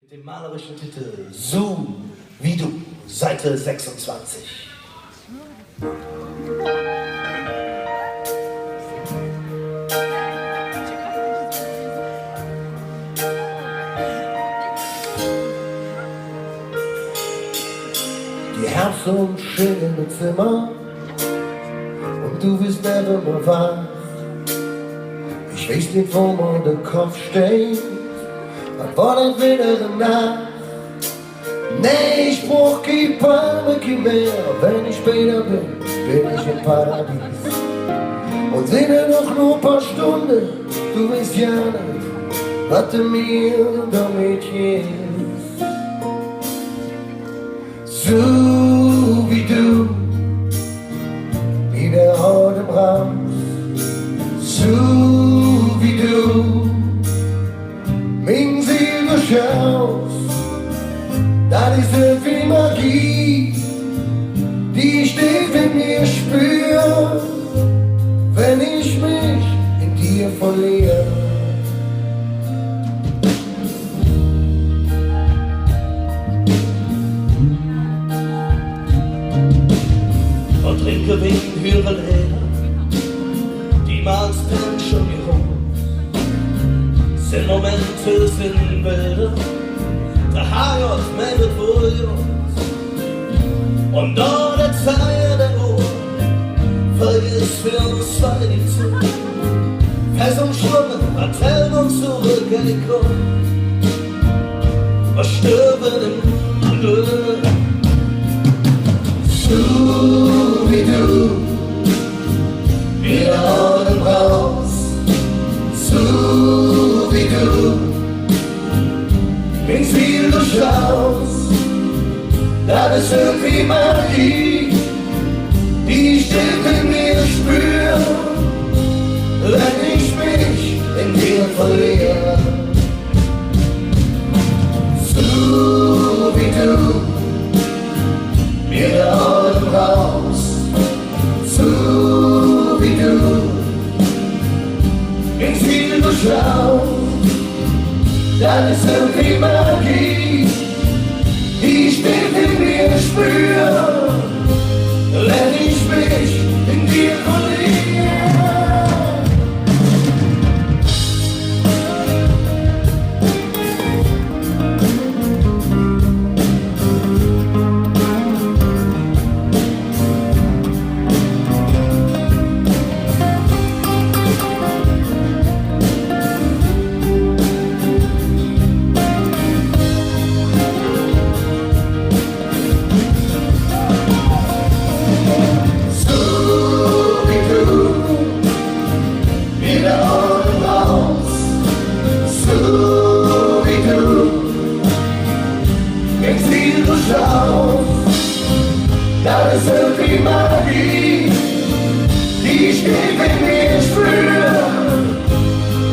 Mit dem malerischen Titel So wie du, Seite 26. Die Herzen schillen im Zimmer und du bist nicht immer wach. Ich weiß nicht, wo mir der Kopf steht, was war das wieder danach? Nee, ich brauch kein Panik mehr, wenn ich später bin ich im Paradies. Und sind ja noch nur ein paar Stunden, du weißt ja nicht, was du mir damit gibst. So wie du, wie der Haut im Raus, so wie du, mein Seele durchschaust, das ist irgendwie Magie, die ich tief in mir spür, wenn ich mich in dir verliere. Und trinke wegen höhere Leder, die magst du schon geholt. Sind Momente, sind Bilder, der Heirat meldet wohl uns. Und da der Zeit der Uhr vergisst für uns zwei die Zeit. Fest umschwungen, erzählen uns zurückgekommen. Wir stirben im Glück. So wie du, wieder Augen raus. So wie du, mein Ziel durchschaust, das ist irgendwie Magie, die ich tief in mir spür, wenn ich mich in dir verliere. So wie du, mir der Augen raus. So wie du, mein Ziel durchschaust, das ist irgendwie Magie, die ich tief in mir spür, wenn ich mich in dir verliere. Das ist irgendwie Magie, die ich tief in mir spüre,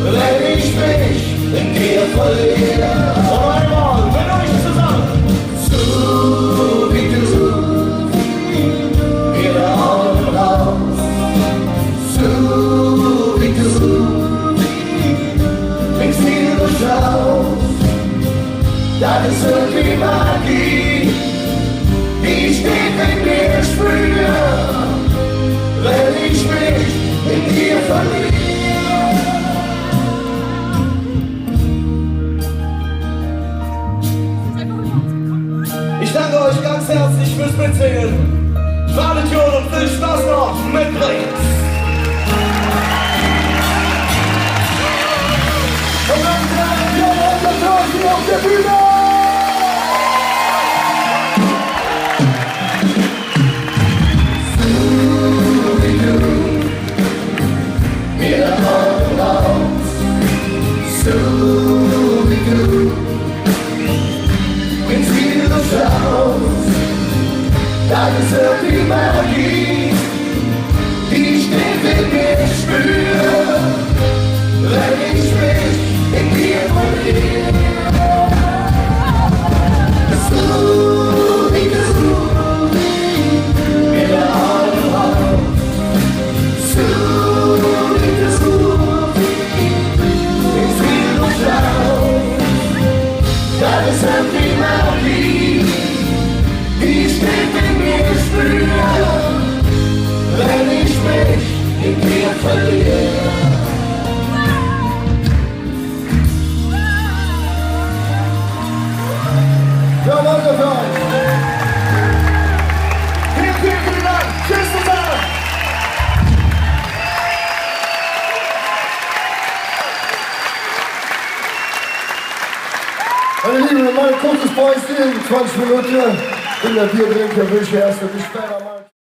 wenn ich mich in dir verliere. Und einmal mit euch zusammen. So wie du, wieder Augen raus. So wie du, mein Ziel durchschaust, das ist irgendwie Magie, die ich tief in mir spüre, wenn ich mich in dir verliere. Ich danke euch ganz herzlich fürs Mitsingen. Wartet und viel Spaß noch mit Breaks. Und dann bleiben wir auf der Bühne. So wie du, mein Ziel durchschaust, das ist irgendwie Magie, die ich tief in mir spüre, wenn ich mich in dir verliere. So wie du, mir der Augen raus. So wie du, mein Ziel durchschaust, das sind die Melodie, die steht in mir spüre, wenn ich mich in dir verliere. Ja, danke für euch. Vielen Dank. Tschüss zusammen. Meine Lieben, mein kurzes Päuschen, 20 Minuten. In der Bier trinken, wünsche ich erst bis später mal.